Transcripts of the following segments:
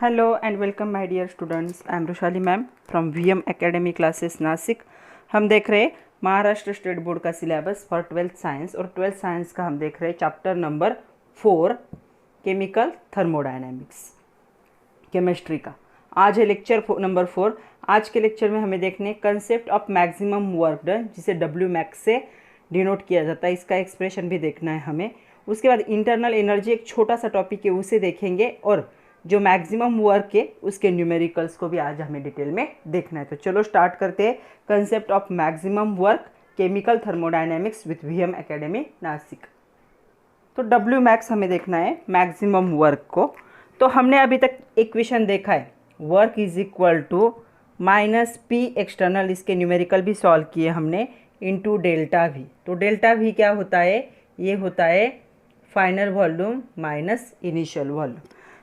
Hello and welcome my dear students. I am Rushali ma'am from VM academy classes Nashik. हम देख रहे हैं Maharashtra state board का syllabus for 12th science और 12th science का हम देख रहे हैं chapter number 4 chemical thermodynamics chemistry का। आज है लेक्चर नंबर 4। आज के लेक्चर में हमें देखने concept of maximum work done, जिसे डब्ल्यू मैक्स से डिनोट किया जाता है, इसका एक्सप्रेशन भी देखना है हमें। उसके बाद इंटरनल एनर्जी एक छोटा सा टॉपिक है, उसे देखेंगे और जो मैक्सिमम वर्क है उसके न्यूमेरिकल्स को भी आज हमें डिटेल में देखना है। तो चलो स्टार्ट करते हैं concept of maximum work chemical thermodynamics with VM academy Nashik. तो डब्ल्यू मैक्स हमें देखना है मैक्सिमम वर्क को। तो हमने अभी तक इक्वेशन देखा है, work is equal to minus P external, इसके न्यूमेरिकल भी सॉल्व किए हमने, इनटू डेल्टा वी। तो डेल्टा वी क्या होता है? ये होता है final volume minus initial volume.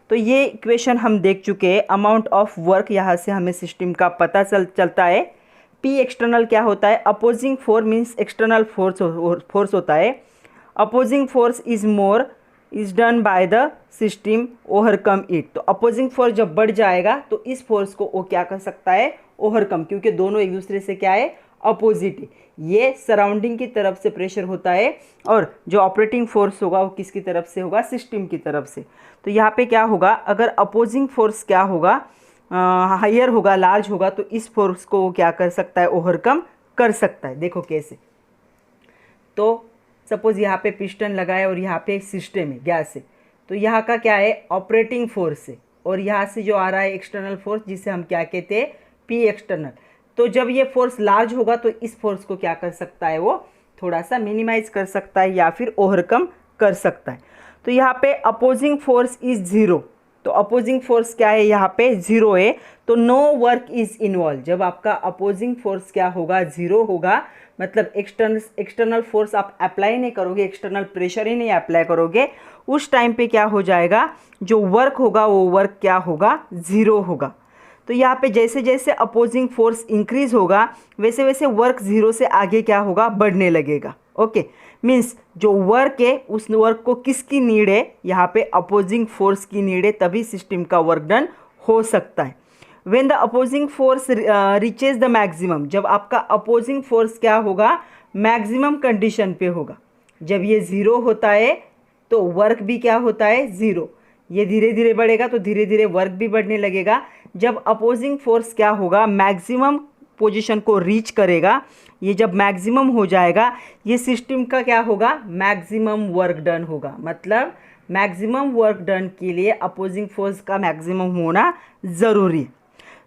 तो ये इक्वेशन हम देख चुके हैं। अमाउंट ऑफ वर्क यहाँ से हमें सिस्टम का पता चलता है। पी एक्सटर्नल क्या होता है? Opposing force means external force होता है। Opposing force is done by the system overcome it. तो अपोजिंग फोर्स जब बढ़ जाएगा तो इस फोर्स को वो क्या कर सकता है? ओवरकम, क्योंकि दोनों एक दूसरे से क्या है? अपोजिट। ये सराउंडिंग की तरफ से प्रेशर होता है और जो ऑपरेटिंग फोर्स होगा वो किसकी तरफ से होगा? सिस्टम की तरफ से। तो यहाँ पे क्या होगा? अगर अपोजिंग फोर्स क्या होगा? हायर होगा, लार्ज होगा, तो इस फोर्स को वो क्या कर सकता है? ओवरकम कर सकता है। देखो कैसे। तो सपोज यहाँ पे पिस्टन लगाए और यहाँ पे सिस्टम है गैस है, तो यहाँ का क्या है? ऑपरेटिंग फोर्स है, और यहाँ से जो आ रहा है एक्सटर्नल फोर्स, जिसे हम क्या कहते हैं? P external. तो जब ये फोर्स लार्ज होगा तो इस फोर्स को क्या कर सकता है? वो थोड़ा सा मिनिमाइज कर सकता है या फिर ओवरकम कर सकता है। तो यहाँ पे अपोजिंग फोर्स इज जीरो। तो अपोजिंग फोर्स क्या है? यहाँ पे जीरो है, तो नो वर्क इज इन्वॉल्व। जब आपका अपोजिंग फोर्स क्या होगा? जीरो होगा, मतलब एक्सटर्नल फोर्स आप अप्लाई नहीं करोगे, एक्सटर्नल प्रेशर ही नहीं अप्लाई करोगे, उस टाइम पे क्या हो जाएगा? जो वर्क होगा वो वर्क क्या होगा? जीरो होगा। तो यहाँ पे जैसे जैसे अपोजिंग फोर्स इंक्रीज होगा वैसे वैसे वर्क जीरो से आगे क्या होगा? बढ़ने लगेगा। ओके, मीन्स जो वर्क है उस वर्क को किसकी नीड है? यहाँ पे अपोजिंग फोर्स की नीड है, तभी सिस्टम का वर्क डन हो सकता है। When the opposing force reaches the maximum, जब आपका अपोजिंग फोर्स क्या होगा? मैक्सिमम कंडीशन पे होगा। जब ये ज़ीरो होता है तो वर्क भी क्या होता है? ज़ीरो। ये धीरे धीरे बढ़ेगा तो धीरे धीरे वर्क भी बढ़ने लगेगा। जब अपोजिंग फोर्स क्या होगा? मैक्सिमम पोजीशन को रीच करेगा, ये जब मैक्सिमम हो जाएगा, ये सिस्टम का क्या होगा? मैक्सिमम वर्क डन होगा। मतलब मैक्सिमम वर्क डन के लिए अपोजिंग फोर्स का मैक्सिमम होना ज़रूरी है।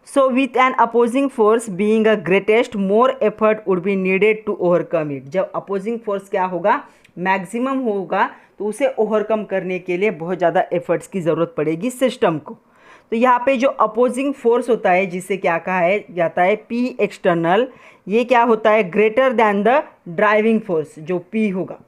So with an opposing force being a greatest, more effort would be needed to overcome it. जब अपोजिंग फोर्स क्या होगा? मैक्सिमम होगा, तो उसे ओवरकम करने के लिए बहुत ज़्यादा एफर्ट्स की ज़रूरत पड़ेगी सिस्टम को। तो यहाँ पे जो अपोजिंग फोर्स होता है, जिसे क्या कहा जाता है? पी एक्सटर्नल, ये क्या होता है? Greater than the driving force, जो पी होगा।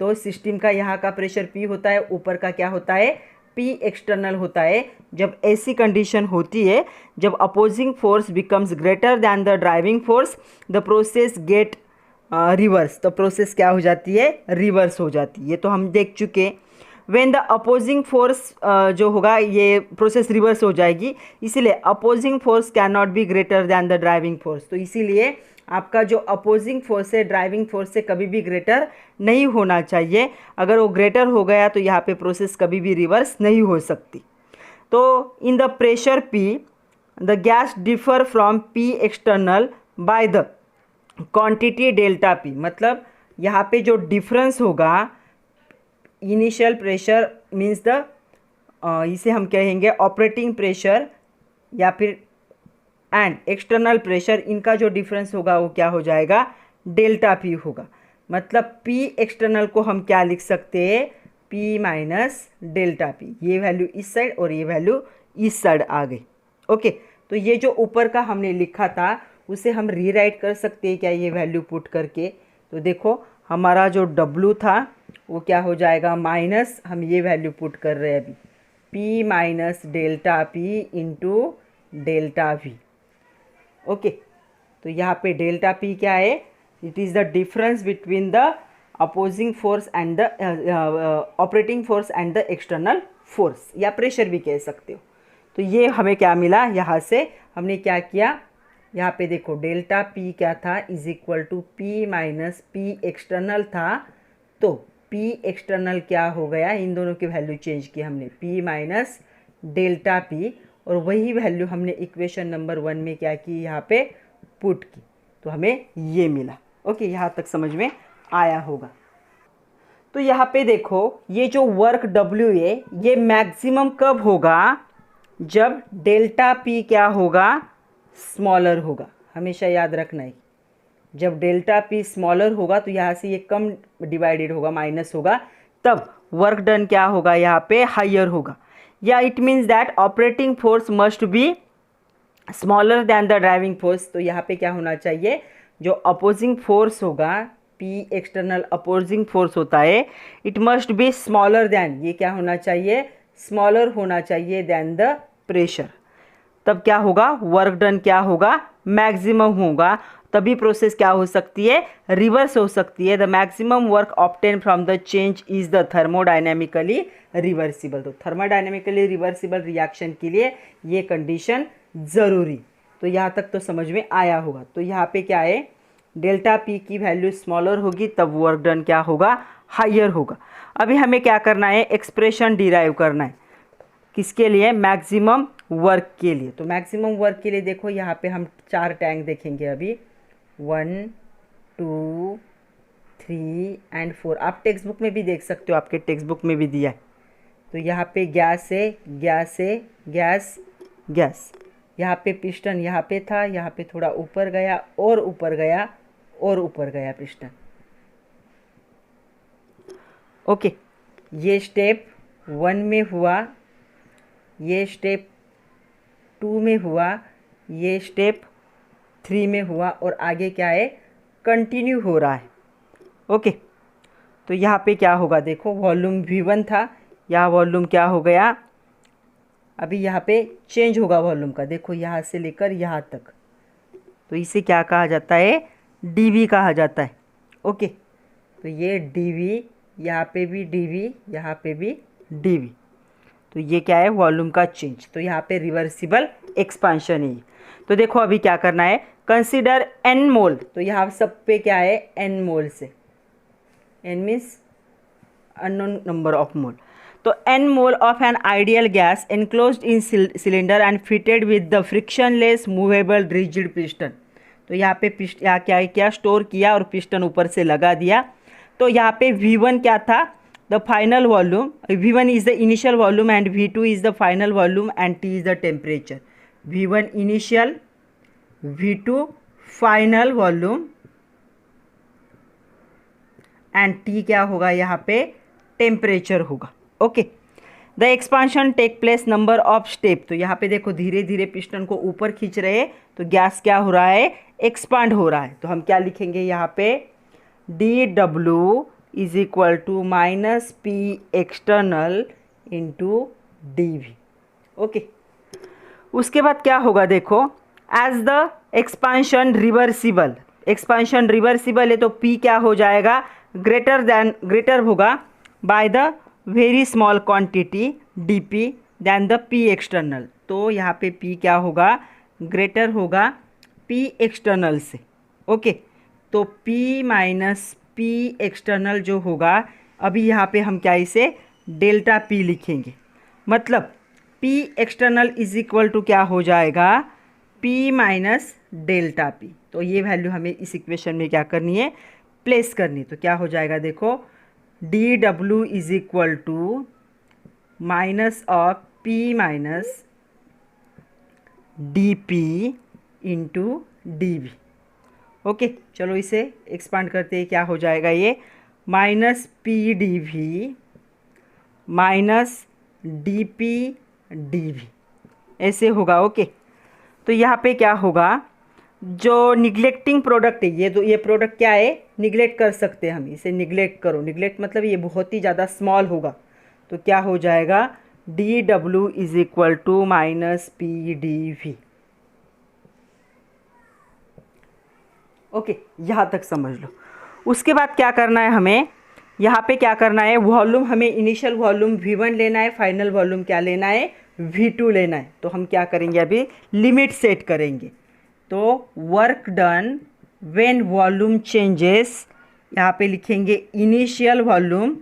तो सिस्टम का यहाँ का प्रेशर पी होता है, ऊपर का क्या होता है? पी एक्सटर्नल होता है। जब ऐसी कंडीशन होती है, जब opposing force becomes greater than the driving force, the process get reverse. तो प्रोसेस क्या हो जाती है? रिवर्स हो जाती है। ये तो हम देख चुके। व्हेन द अपोजिंग फोर्स जो होगा, ये प्रोसेस रिवर्स हो जाएगी, इसीलिए opposing force can not be greater than the driving force. तो इसीलिए आपका जो अपोजिंग फोर्स है ड्राइविंग फोर्स से कभी भी ग्रेटर नहीं होना चाहिए। अगर वो ग्रेटर हो गया तो यहाँ पे प्रोसेस कभी भी रिवर्स नहीं हो सकती। तो in the pressure P the gas differ from P external by the quantity delta P. मतलब यहाँ पे जो डिफरेंस होगा, इनिशियल प्रेशर मीन्स द इसे हम कहेंगे ऑपरेटिंग प्रेशर या फिर एंड एक्सटर्नल प्रेशर, इनका जो डिफरेंस होगा वो क्या हो जाएगा? डेल्टा पी होगा। मतलब पी एक्सटर्नल को हम क्या लिख सकते हैं? P minus delta P. ये वैल्यू इस साइड और ये वैल्यू इस साइड आ गई। ओके, तो ये जो ऊपर का हमने लिखा था उसे हम रीराइट कर सकते हैं क्या? ये वैल्यू पुट करके। तो देखो हमारा जो डब्लू था वो क्या हो जाएगा? माइनस, हम ये वैल्यू पुट कर रहे हैं अभी, P minus delta P into delta we. Okay, तो यहाँ पे डेल्टा पी क्या है? It is the difference between the opposing force and the operating force and the external force, या प्रेशर भी कह सकते हो। तो तो ये हमें क्या मिला, यहाँ से हमने क्या किया, यहाँ पे देखो डेल्टा पी क्या था, is equal to P minus P external था। तो पी एक्सटर्नल क्या हो गया, इन दोनों की वैल्यू चेंज की हमने, पी माइनस डेल्टा पी, और वही वैल्यू हमने इक्वेशन नंबर 1 में क्या की, यहाँ पे पुट की, तो हमें ये मिला। ओके, यहाँ तक समझ में आया होगा। तो यहाँ पे देखो ये जो वर्क W है ये मैक्सिमम कब होगा, जब डेल्टा पी क्या होगा, स्मॉलर होगा। हमेशा याद रखना है, जब डेल्टा पी स्मॉलर होगा तो यहाँ से ये कम डिवाइडेड होगा, माइनस होगा, तब वर्क डन क्या होगा, यहाँ पे हायर होगा। या it means that operating force must be smaller than the driving force. तो यहाँ पे क्या होना चाहिए, जो अपोजिंग फोर्स होगा, पी एक्सटर्नल अपोजिंग फोर्स होता है, it must be smaller than, ये क्या होना चाहिए, स्मॉलर होना चाहिए दैन द प्रेशर। तब क्या होगा, वर्क डन क्या होगा, मैक्सिमम होगा। तभी प्रोसेस क्या हो सकती है, रिवर्स हो सकती है। The maximum work obtain from the change is the thermodynamically reversible. तो थर्मोडायनेमिकली रिवर्सिबल रिएक्शन के लिए ये कंडीशन ज़रूरी। तो यहाँ तक तो समझ में आया होगा। तो यहाँ पे क्या है, डेल्टा पी की वैल्यू स्मॉलर होगी तब वर्क डन क्या होगा, हायर होगा। अभी हमें क्या करना है, एक्सप्रेशन डिराइव करना है, किसके लिए, मैक्सिमम वर्क के लिए। तो मैक्सिमम वर्क के लिए देखो यहाँ पे हम 4 टैंक देखेंगे अभी, 1 2 3 एंड 4। आप टेक्स्ट बुक में भी देख सकते हो, आपके टेक्स्ट बुक में भी दिया है। तो यहाँ पे गैस है, गैस है, गैस, गैस। यहाँ पे पिस्टन यहाँ पे था, यहाँ पे थोड़ा ऊपर गया और ऊपर गया और ऊपर गया पिस्टन। ओके, ये स्टेप 1 में हुआ, ये स्टेप 2 में हुआ, ये स्टेप 3 में हुआ, और आगे क्या है, कंटिन्यू हो रहा है। ओके, तो यहाँ पे क्या होगा, देखो वॉल्यूम V1 था, यहाँ वॉल्यूम क्या हो गया, अभी यहाँ पे चेंज होगा वॉल्यूम का, देखो यहाँ से लेकर यहाँ तक। तो इसे क्या कहा जाता है, dV कहा जाता है। ओके, तो ये dV, यहाँ पे भी dV, यहाँ पे भी dV। तो ये क्या है, वॉल्यूम का चेंज। तो यहाँ पे रिवर्सिबल एक्सपांशन है। तो देखो अभी क्या करना है, कंसीडर n मोल। तो यहाँ सब पे क्या है, n मोल से, n means unknown number of mole. तो n mole of an ideal gas enclosed in cylinder and fitted with the frictionless movable rigid piston. तो यहाँ पे यहाँ क्या क्या स्टोर किया और पिस्टन ऊपर से लगा दिया। तो यहाँ पे V1 क्या था, the final volume, V1 is the initial volume and V2 is the final volume and T is the temperature. V1 initial, V2 final volume and T क्या होगा, यहाँ पे टेम्परेचर होगा। Okay, the expansion take place number of step. तो यहाँ पे देखो धीरे धीरे पिस्टन को ऊपर खींच रहे हैं, तो गैस क्या हो रहा है, एक्सपांड हो रहा है। तो हम क्या लिखेंगे यहाँ पे, dW is equal to minus P external into dV। Okay, उसके बाद क्या होगा, देखो as the expansion reversible, expansion reversible है तो P क्या हो जाएगा, ग्रेटर होगा by the very small quantity dP than the P external. तो यहाँ पे P क्या होगा, ग्रेटर होगा P एक्सटर्नल से। ओके, तो P माइनस P एक्सटर्नल जो होगा, अभी यहाँ पे हम क्या इसे डेल्टा P लिखेंगे, मतलब P external is equal to क्या हो जाएगा, P माइनस डेल्टा P। तो ये वैल्यू हमें इस इक्वेशन में क्या करनी है, प्लेस करनी। तो क्या हो जाएगा, देखो dW is equal to minus of P minus dP into dV। Okay, चलो इसे एक्सपांड करते हैं, क्या हो जाएगा ये, minus PdV minus dP dV, ऐसे होगा। ओके, तो यहाँ पे क्या होगा, जो निगलेक्टिंग प्रोडक्ट है, ये प्रोडक्ट क्या है, निगलेक्ट कर सकते हैं हम, इसे निगलेक्ट करो, निगलेक्ट मतलब ये बहुत ही ज़्यादा स्मॉल होगा। तो क्या हो जाएगा, dW is equal to minus PdV। Okay, यहाँ तक समझ लो। उसके बाद क्या करना है हमें, यहाँ पे क्या करना है, वॉल्यूम हमें इनिशियल वॉल्यूम V1 लेना है, फाइनल वॉल्यूम क्या लेना है, V2 लेना है, तो हम क्या करेंगे, अभी लिमिट सेट करेंगे। तो work done when volume changes, यहाँ पे लिखेंगे initial volume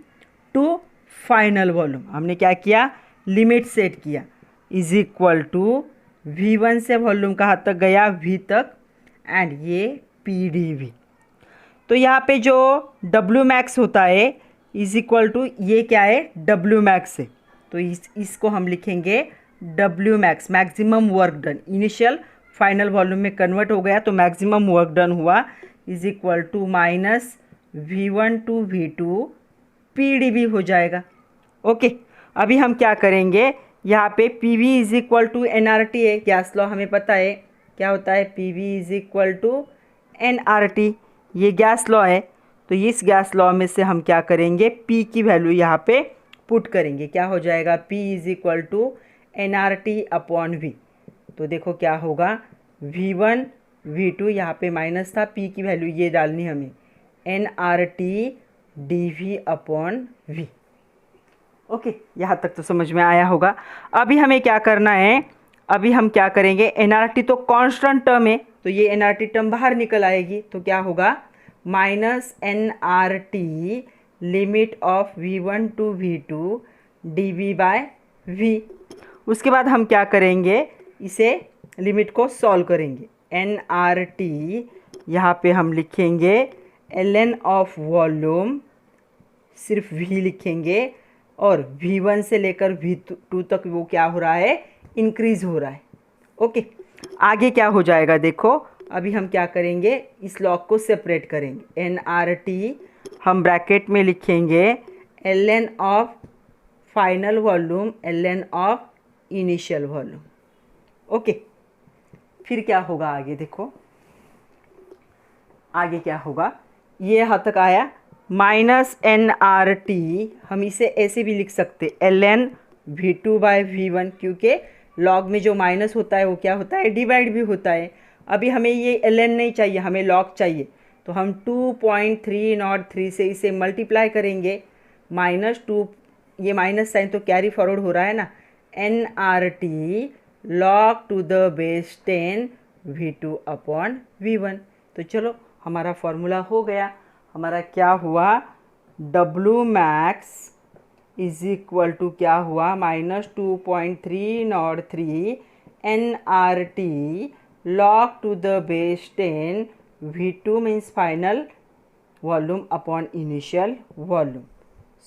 to final volume. हमने क्या किया, लिमिट सेट किया, इज इक्वल टू V1 से वॉल्यूम कहाँ तक गया, V तक, एंड ये PdV। तो यहाँ पे जो W मैक्स होता है इज इक्वल टू ये क्या है, W मैक्स है, तो इसको हम लिखेंगे W max, maximum work done. Initial final volume में कन्वर्ट हो गया तो मैक्सिमम वर्क डन हुआ, is equal to minus V1 to V2 PdV हो जाएगा। ओके, अभी हम क्या करेंगे, यहाँ पे PV is equal to NRT है, गैस लॉ हमें पता है क्या होता है, PV is equal to NRT, ये गैस लॉ है। तो इस गैस लॉ में से हम क्या करेंगे, P की वैल्यू यहाँ पे पुट करेंगे, क्या हो जाएगा, P is equal to NRT upon V। तो देखो क्या होगा, V1 V2 यहाँ पे माइनस था, P की वैल्यू ये डालनी हमें, NRT dV upon V। Okay, यहाँ तक तो समझ में आया होगा। अभी हमें क्या करना है, अभी हम क्या करेंगे, NRT तो कांस्टेंट टर्म है, तो ये NRT टर्म बाहर निकल आएगी, तो क्या होगा, minus NRT limit of V1 to V2 dV by V। उसके बाद हम क्या करेंगे, इसे लिमिट को सॉल्व करेंगे। NRT यहाँ पे हम लिखेंगे ln ऑफ वॉल्यूम, सिर्फ V लिखेंगे, और V1 से लेकर V2 तक वो क्या हो रहा है, इंक्रीज हो रहा है। ओके, आगे क्या हो जाएगा देखो, अभी हम क्या करेंगे, इस लॉग को सेपरेट करेंगे। NRT हम ब्रैकेट में लिखेंगे ln of final volume ln of initial volume. Okay, फिर क्या होगा आगे देखो, आगे क्या होगा, ये यहाँ तक आया, माइनस NRT, हम इसे ऐसे भी लिख सकते ln V2 बाय V1, क्योंकि लॉग में जो माइनस होता है वो क्या होता है, डिवाइड भी होता है। अभी हमें ये ln नहीं चाहिए, हमें लॉग चाहिए, तो हम 2.303 से इसे मल्टीप्लाई करेंगे, -2, ये माइनस साइन तो कैरी फॉरवर्ड हो रहा है ना, NRT log to the base 10 V2 upon V1। तो चलो हमारा फॉर्मूला हो गया, हमारा क्या हुआ, W max is equal to क्या हुआ, -2.303 NRT log to the base 10 V2 means final volume upon initial volume.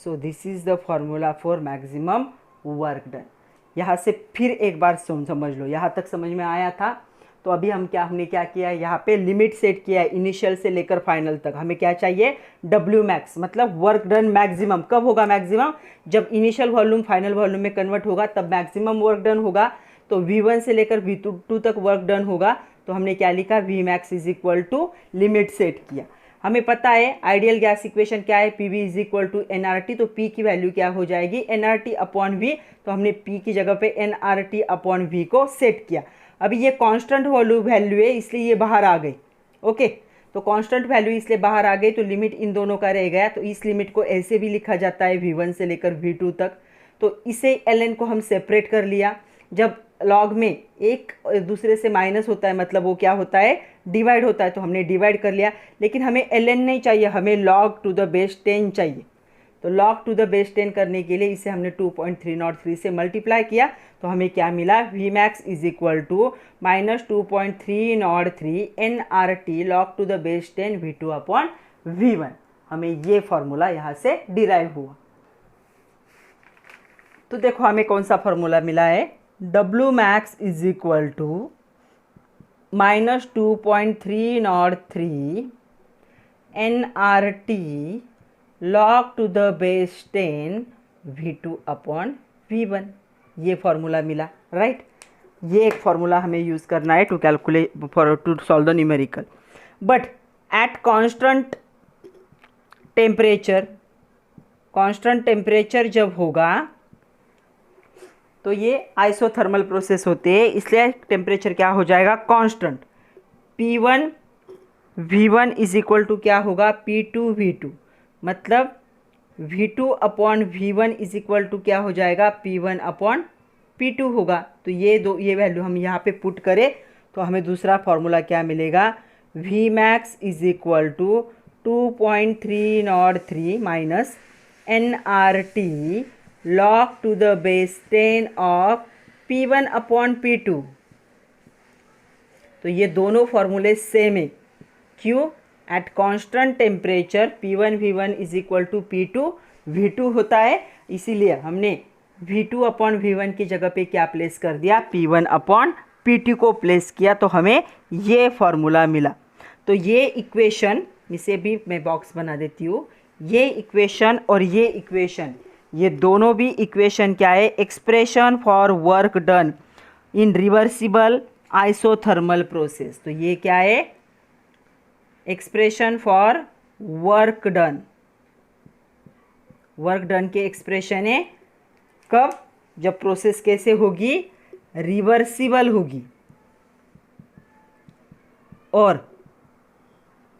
So this is the formula for maximum work done. यहाँ से फिर एक बार समझ लो, यहाँ तक समझ में आया था। तो अभी हमने क्या किया, यहाँ पे लिमिट सेट किया है, इनिशियल से लेकर फाइनल तक। हमें क्या चाहिए, W मैक्स, मतलब वर्क डन मैक्सिमम। कब होगा मैक्सिमम, जब इनिशियल वॉल्यूम फाइनल वॉल्यूम में कन्वर्ट होगा तब मैक्सिमम वर्क डन होगा। तो V1 से लेकर V2 तक वर्क डन होगा, तो हमने क्या लिखा, V max is equal to limit set किया। हमें पता है आइडियल गैस इक्वेशन क्या है, PV is equal to NRT, तो P की वैल्यू क्या हो जाएगी, NRT अपॉन V। तो हमने P की जगह पे NRT अपॉन V को सेट किया। अभी ये कांस्टेंट वैल्यू है, इसलिए ये बाहर आ गई। ओके, तो कांस्टेंट वैल्यू इसलिए बाहर आ गई, तो लिमिट इन दोनों का रह गया। तो इस लिमिट को ऐसे भी लिखा जाता है V1 से लेकर V2 तक। तो इसे ln को हम सेपरेट कर लिया। जब लॉग में एक दूसरे से माइनस होता है, मतलब वो क्या होता है, डिवाइड होता है, तो हमने डिवाइड कर लिया। लेकिन हमें ln नहीं चाहिए, हमें log टू द बेस 10 चाहिए। तो log टू द बेस 10 करने के लिए इसे हमने 2.303 से मल्टीप्लाई किया, तो हमें क्या मिला, V max is equal to -2.303 NRT log to the base 10 V2 upon V1। हमें ये फॉर्मूला यहाँ से डिराइव हुआ। तो देखो हमें कौन सा फॉर्मूला मिला है, W max is equal to -2.303 NRT log to the base 10 V2 upon V1। ये फॉर्मूला मिला, राइट। ये एक फॉर्मूला हमें यूज़ करना है to calculate to solve the numerical. But at constant temperature जब होगा तो ये आइसोथर्मल प्रोसेस होते हैं, इसलिए टेम्परेचर क्या हो जाएगा, constant. P1 V1 is equal to क्या होगा, P2 V2, मतलब V2 upon V1 is equal to क्या हो जाएगा, P1 अपॉन P2 होगा। तो ये वैल्यू हम यहाँ पे पुट करें तो हमें दूसरा फॉर्मूला क्या मिलेगा, Vmax is equal to 2.303 minus nRT log to the base 10 of P1 upon P2। तो ये दोनों फॉर्मूले सेम है। क्यों? At constant temperature P1 V1 is equal to P2 V2 होता है, इसीलिए हमने V2 अपॉन V1 की जगह पे क्या प्लेस कर दिया, P1 अपॉन P2 को प्लेस किया, तो हमें ये फॉर्मूला मिला। तो ये इक्वेशन, इसे भी मैं बॉक्स बना देती हूँ, ये इक्वेशन और ये इक्वेशन, ये दोनों भी इक्वेशन क्या है, expression for work done in reversible isothermal process. तो ये क्या है, expression for work done, work done के एक्सप्रेशन है कब, जब प्रोसेस कैसे होगी, रिवर्सिबल होगी और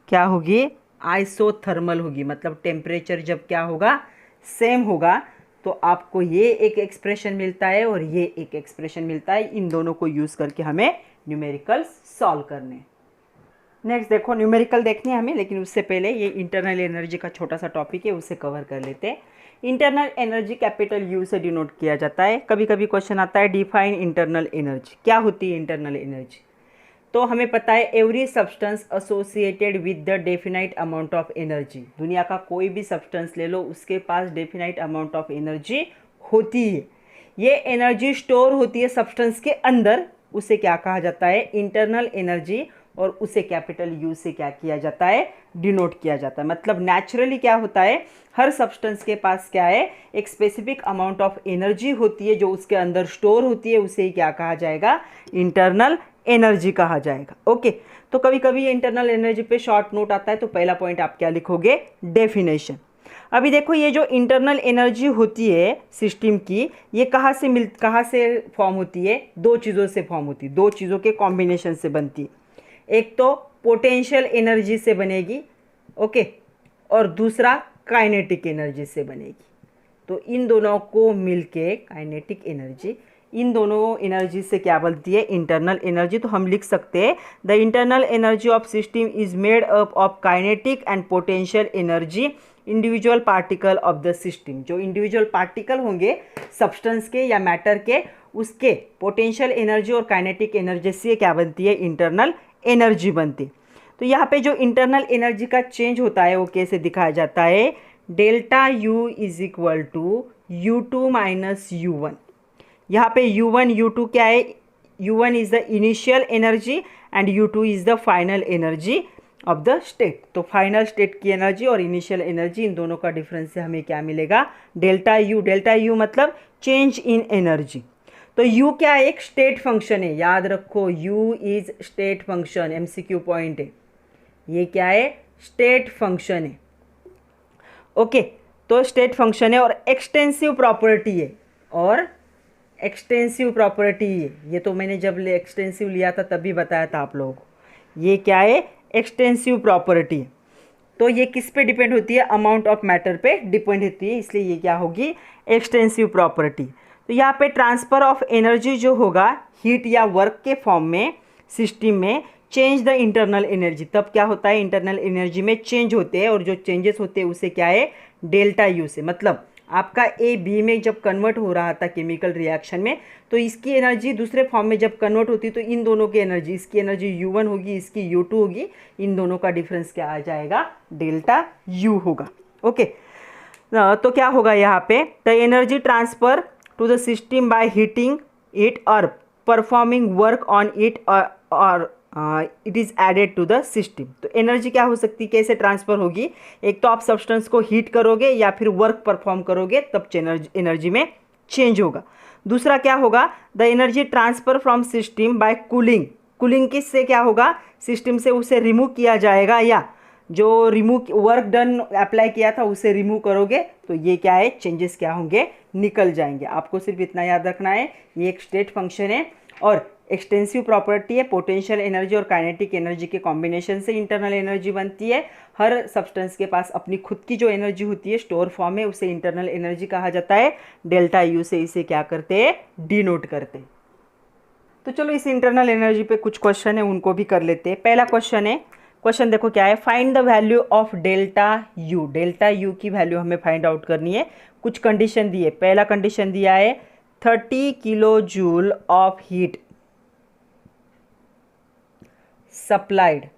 क्या होगी, आइसोथर्मल होगी, मतलब टेम्परेचर जब क्या होगा, सेम होगा। तो आपको ये एक एक्सप्रेशन मिलता है और ये एक एक्सप्रेशन मिलता है, इन दोनों को यूज़ करके हमें न्यूमेरिकल्स सॉल्व करने। नेक्स्ट देखो, न्यूमेरिकल देखने हमें, लेकिन उससे पहले ये इंटरनल एनर्जी का छोटा सा टॉपिक है, उसे कवर कर लेते हैं। इंटरनल एनर्जी कैपिटल यू से डिनोट किया जाता है। कभी कभी क्वेश्चन आता है डिफाइन इंटरनल एनर्जी, क्या होती है इंटरनल एनर्जी। तो हमें पता है every substance associated with the definite amount of energy. दुनिया का कोई भी सब्सटेंस ले लो, उसके पास डेफिनाइट अमाउंट ऑफ एनर्जी होती है। ये एनर्जी स्टोर होती है सब्सटेंस के अंदर, उसे क्या कहा जाता है, इंटरनल एनर्जी, और उसे कैपिटल यू से क्या किया जाता है, डिनोट किया जाता है। मतलब नेचुरली क्या होता है, हर सब्सटेंस के पास क्या है, एक स्पेसिफिक अमाउंट ऑफ एनर्जी होती है जो उसके अंदर स्टोर होती है, उसे ही क्या कहा जाएगा, इंटरनल एनर्जी कहा जाएगा। ओके, तो कभी कभी इंटरनल एनर्जी पे शॉर्ट नोट आता है, तो पहला पॉइंट आप क्या लिखोगे, डेफिनेशन। अभी देखो, ये जो इंटरनल एनर्जी होती है सिस्टम की, ये कहाँ से फॉर्म होती है, दो चीज़ों से फॉर्म होती है, दो चीज़ों के कॉम्बिनेशन से बनती है। एक तो पोटेंशियल एनर्जी से बनेगी, ओके, और दूसरा काइनेटिक एनर्जी से बनेगी। तो इन दोनों को मिलके काइनेटिक एनर्जी, इन दोनों एनर्जी से क्या बनती है, इंटरनल एनर्जी। तो हम लिख सकते हैं the internal energy of system is made up of kinetic and potential energy individual particle of the system. जो इंडिविजुअल पार्टिकल होंगे सब्सटेंस के या मैटर के, उसके पोटेंशियल एनर्जी और काइनेटिक एनर्जी से क्या बनती है, इंटरनल एनर्जी बनती। तो यहाँ पे जो इंटरनल एनर्जी का चेंज होता है वो कैसे दिखाया जाता है, delta U is equal to U2 minus U1। यहाँ पे U1 U2 क्या है, U1 is the initial energy and U2 is the final energy of the state. तो फाइनल स्टेट की एनर्जी और इनिशियल एनर्जी, इन दोनों का डिफरेंस से हमें क्या मिलेगा, डेल्टा यू। डेल्टा यू मतलब चेंज इन एनर्जी। तो U क्या है, एक स्टेट फंक्शन है, याद रखो U is state function, MCQ point है। ये क्या है, स्टेट फंक्शन है। ओके, तो स्टेट फंक्शन है और एक्सटेंसिव प्रॉपर्टी है, और एक्सटेंसिव प्रॉपर्टी है। ये तो मैंने जब एक्सटेंसिव लिया था तभी बताया था आप लोगों को। ये क्या है, एक्सटेंसिव प्रॉपर्टी। तो ये किस पे डिपेंड होती है, अमाउंट ऑफ मैटर पे डिपेंड होती है, इसलिए ये क्या होगी, एक्सटेंसिव प्रॉपर्टी। तो यहाँ पे ट्रांसफ़र ऑफ एनर्जी जो होगा हीट या वर्क के फॉर्म में सिस्टम में, चेंज द इंटरनल एनर्जी, तब क्या होता है, इंटरनल एनर्जी में चेंज होते हैं, और जो चेंजेस होते हैं उसे क्या है, डेल्टा यू से। मतलब आपका ए बी में जब कन्वर्ट हो रहा था केमिकल रिएक्शन में, तो इसकी एनर्जी दूसरे फॉर्म में जब कन्वर्ट होती है तो इन दोनों की एनर्जी, इसकी एनर्जी U1 होगी, इसकी U2 होगी, इन दोनों का डिफरेंस क्या आ जाएगा, डेल्टा यू होगा। ओके, तो क्या होगा यहाँ पे, the energy transfer to the system by heating it or performing work on it or it is added to the system। तो एनर्जी क्या हो सकती है, कैसे ट्रांसफ़र होगी, एक तो आप सब्सटेंस को हीट करोगे या फिर वर्क परफॉर्म करोगे, तब एनर्जी में चेंज होगा। दूसरा क्या होगा, the energy transfer from system by cooling. Cooling किससे क्या होगा, सिस्टम से उसे रिमूव किया जाएगा, या जो रिमूव वर्क डन अप्लाई किया था उसे रिमूव करोगे, तो ये क्या है, चेंजेस क्या होंगे, निकल जाएंगे। आपको सिर्फ इतना याद रखना है, ये एक स्टेट फंक्शन है और एक्सटेंसिव प्रॉपर्टी है, पोटेंशियल एनर्जी और काइनेटिक एनर्जी के कॉम्बिनेशन से इंटरनल एनर्जी बनती है। हर सब्सटेंस के पास अपनी खुद की जो एनर्जी होती है स्टोर फॉर्म में, उसे इंटरनल एनर्जी कहा जाता है। डेल्टा यू से इसे क्या करते हैं, डिनोट करते हैं। तो चलो इस इंटरनल एनर्जी पे कुछ क्वेश्चन है उनको भी कर लेते हैं। पहला क्वेश्चन है, क्वेश्चन देखो क्या है, find the value of delta U. Delta you की वैल्यू हमें फाइंड आउट करनी है। कुछ कंडीशन दी है। पहला कंडीशन दिया है 30 kilo joule of heat supplied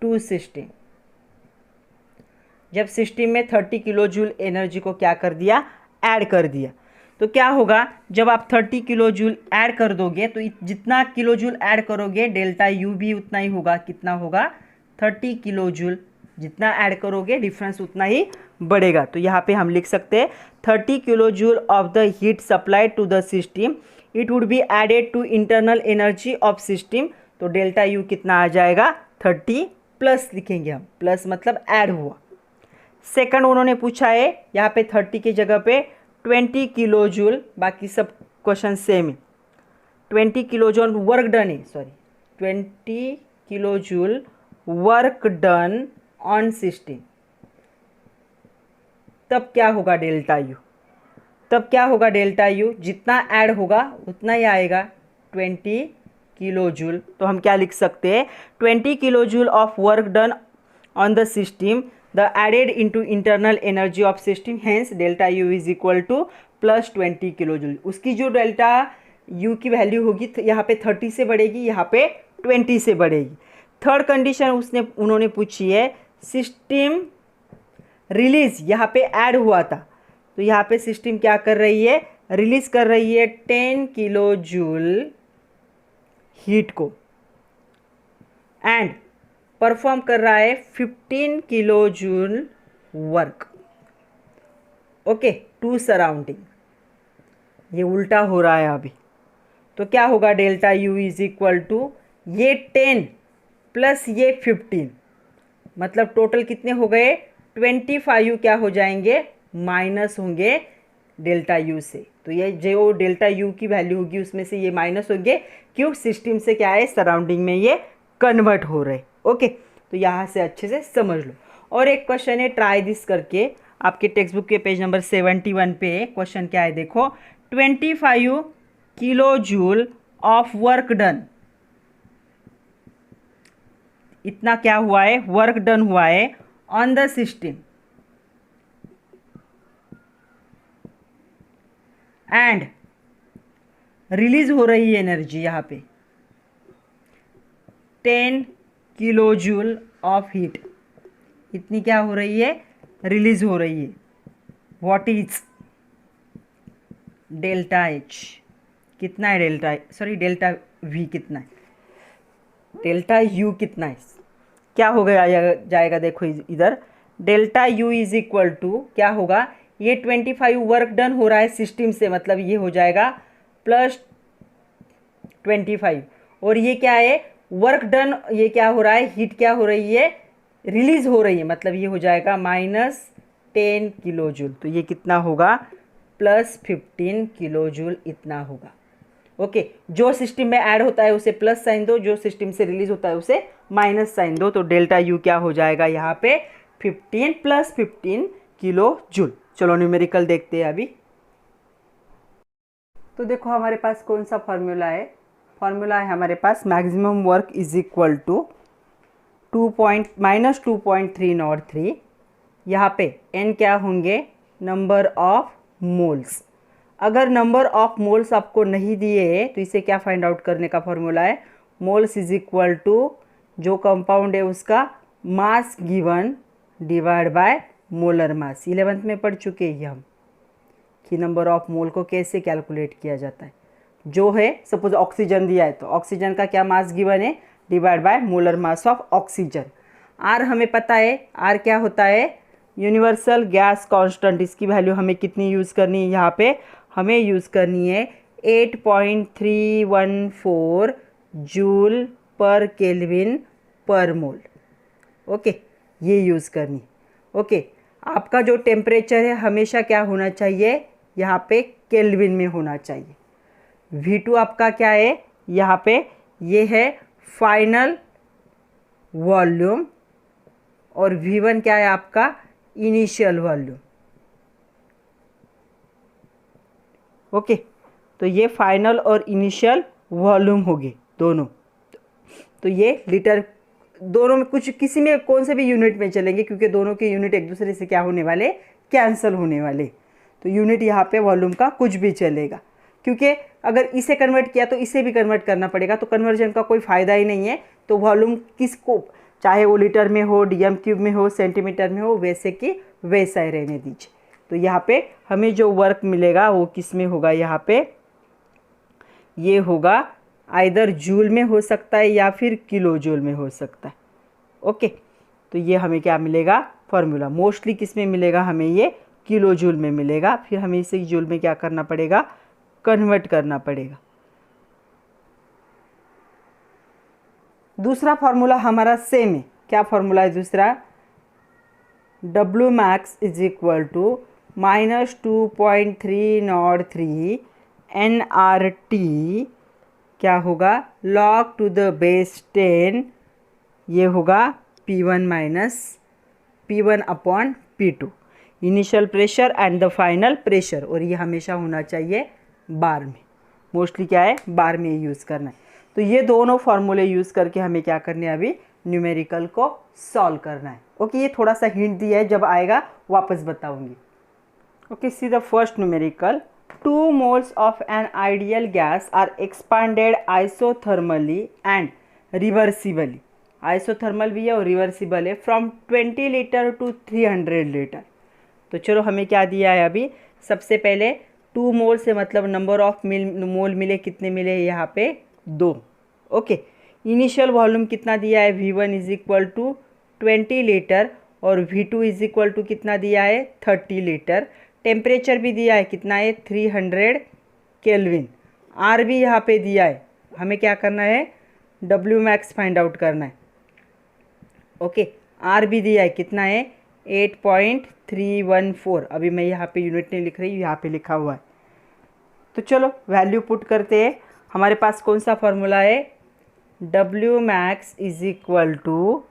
to system. जब सिस्टम में 30 किलो जूल एनर्जी को क्या कर दिया, ऐड कर दिया, तो क्या होगा, जब आप 30 किलो जूल ऐड कर दोगे तो जितना किलो जूल ऐड करोगे डेल्टा यू भी उतना ही होगा। कितना होगा, 30 किलो जूल। जितना ऐड करोगे डिफरेंस उतना ही बढ़ेगा। तो यहाँ पे हम लिख सकते हैं 30 kilo joule of the heat supplied to the system, it would be added to internal energy of system. तो डेल्टा यू कितना आ जाएगा, 30 प्लस लिखेंगे हम, प्लस मतलब ऐड हुआ। सेकंड उन्होंने पूछा है यहाँ पे 30 की जगह पे 20 किलो जूल, बाकी सब क्वेश्चन सेम है। 20 किलो जूल वर्क डन है, sorry 20 kilo joule work done on system. तब क्या होगा डेल्टा यू, तब क्या होगा डेल्टा यू, जितना ऐड होगा उतना ही आएगा 20 किलो जूल। तो हम क्या लिख सकते हैं, 20 kilo joule of work done on the system the added into internal energy of system, hence delta u is equal to plus 20 kilojoule. उसकी जो डेल्टा u की वैल्यू होगी यहाँ पे 30 से बढ़ेगी, यहाँ पे 20 से बढ़ेगी। थर्ड कंडीशन उन्होंने पूछी है, सिस्टम रिलीज यहाँ पे ऐड हुआ था, तो यहाँ पे सिस्टम क्या कर रही है, रिलीज कर रही है 10 किलो जूल हीट को, एंड परफॉर्म कर रहा है 15 kilo joule work, okay, to surrounding. ये उल्टा हो रहा है अभी। तो क्या होगा, delta U is equal to ये 10 प्लस ये 15, मतलब टोटल कितने हो गए, 25 क्या हो जाएंगे, माइनस होंगे डेल्टा यू से। तो ये जो डेल्टा यू की वैल्यू होगी उसमें से ये माइनस होंगे, क्यों, सिस्टम से क्या है, सराउंडिंग में ये कन्वर्ट हो रहे। ओके, तो यहाँ से अच्छे से समझ लो। और एक क्वेश्चन है ट्राई दिस करके, आपके टेक्स्ट बुक के पेज नंबर 71 पे क्वेश्चन क्या है देखो, 25 kilo joule of work done, इतना क्या हुआ है, वर्क डन हुआ है on the system, and release हो रही है एनर्जी यहाँ पे 10 किलो जूल ऑफ हीट, इतनी क्या हो रही है, रिलीज हो रही है। व्हाट इज डेल्टा एच, कितना है डेल्टा, सॉरी डेल्टा वी कितना है, डेल्टा यू कितना है, क्या हो गया जाएगा देखो इधर, delta U is equal to क्या होगा, ये 25 वर्क डन हो रहा है सिस्टम से, मतलब ये हो जाएगा प्लस 25, और ये क्या है, वर्क डन, ये क्या हो रहा है, हीट क्या हो रही है, रिलीज हो रही है, मतलब ये हो जाएगा -10 किलो जूल। तो ये कितना होगा, +15 किलो जूल इतना होगा। ओके, जो सिस्टम में ऐड होता है उसे प्लस साइन दो, जो सिस्टम से रिलीज होता है उसे माइनस साइन दो। तो डेल्टा यू क्या हो जाएगा यहाँ पे, 15 + 15 किलो जूल। चलो न्यूमेरिकल देखते हैं अभी। तो देखो हमारे पास कौन सा फॉर्मूला है, फॉर्मूला है हमारे पास maximum work is equal to -2.303। यहाँ पे n क्या होंगे, नंबर ऑफ मोल्स। अगर नंबर ऑफ मोल्स आपको नहीं दिए तो इसे क्या फाइंड आउट करने का फॉर्मूला है, मोल्स इज इक्वल टू जो कंपाउंड है उसका mass given divide by molar mass. 11th में पढ़ चुके हैं हम कि नंबर ऑफ मोल को कैसे कैलकुलेट किया जाता है। जो है सपोज ऑक्सीजन दिया है तो ऑक्सीजन का क्या मास गिवन है, divide by molar mass of oxygen. R हमें पता है, आर क्या होता है, यूनिवर्सल गैस कांस्टेंट। इसकी वैल्यू हमें कितनी यूज़ करनी है, यहाँ पे हमें यूज़ करनी है 8.314 जूल पर केल्विन पर मोल। ओके, ये यूज़ करनी। ओके, आपका जो टेम्परेचर है हमेशा क्या होना चाहिए, यहाँ पे केल्विन में होना चाहिए। V2 आपका क्या है, यहाँ पे ये है फाइनल वॉल्यूम और V1 क्या है आपका, इनिशियल वॉल्यूम। ओके, तो ये फाइनल और इनिशियल वॉल्यूम हो गए दोनों। तो ये लीटर, दोनों में कुछ किसी में कौन से भी यूनिट में चलेंगे, क्योंकि दोनों के यूनिट एक दूसरे से क्या होने वाले, कैंसिल होने वाले। तो यूनिट यहाँ पे वॉल्यूम का कुछ भी चलेगा, क्योंकि अगर इसे कन्वर्ट किया तो इसे भी कन्वर्ट करना पड़ेगा, तो कन्वर्जन का कोई फ़ायदा ही नहीं है। तो वॉल्यूम किसको, चाहे वो लीटर में हो, DM क्यूब में हो, सेंटीमीटर में हो, वैसे कि वैसा ही रहने दीजिए। तो यहाँ पे हमें जो वर्क मिलेगा वो किस में होगा, यहाँ पे ये होगा आइदर जूल में हो सकता है या फिर किलो जूल में हो सकता है। ओके, तो ये हमें क्या मिलेगा, फॉर्मूला मोस्टली किस में मिलेगा, हमें ये किलो जूल में मिलेगा। फिर हमें इसे जूल में क्या करना पड़ेगा, कन्वर्ट करना पड़ेगा। दूसरा फॉर्मूला हमारा सेम है। क्या फॉर्मूला है दूसरा, Wmax is equal to -2.303 nRT क्या होगा, log टू द बेस 10, ये होगा P1 minus P1 upon P2, initial pressure and the final pressure. और ये हमेशा होना चाहिए बार में, मोस्टली क्या है बार में यूज़ करना है। तो ये दोनों फार्मूले यूज़ करके हमें क्या करने है, अभी न्यूमेरिकल को सॉल्व करना है। ओके, ये थोड़ा सा हिंट दिया है, जब आएगा वापस बताऊंगी। Okay, see the first numerical, 2 moles of an ideal gas are expanded isothermally and reversibly, isothermal भी है और रिवर्सिबल है, फ्रॉम 20 लीटर टू 300 लीटर। तो चलो हमें क्या दिया है अभी, सबसे पहले 2 मोल से मतलब नंबर ऑफ मोल मिले, कितने मिले यहाँ पे 2। ओके, इनिशियल वॉल्यूम कितना दिया है, V1 is equal to 20 litre और V2 इज इक्वल टू कितना दिया है 30 लीटर। टेम्परेचर भी दिया है, कितना है 300 केल्विन। R भी यहाँ पे दिया है, हमें क्या करना है Wmax फाइंड आउट करना है। ओके, R भी दिया है, कितना है 8.314। अभी मैं यहाँ पे यूनिट नहीं लिख रही, यहाँ पे लिखा हुआ है। तो चलो वैल्यू पुट करते हैं। हमारे पास कौन सा फॉर्मूला है, Wmax is equal to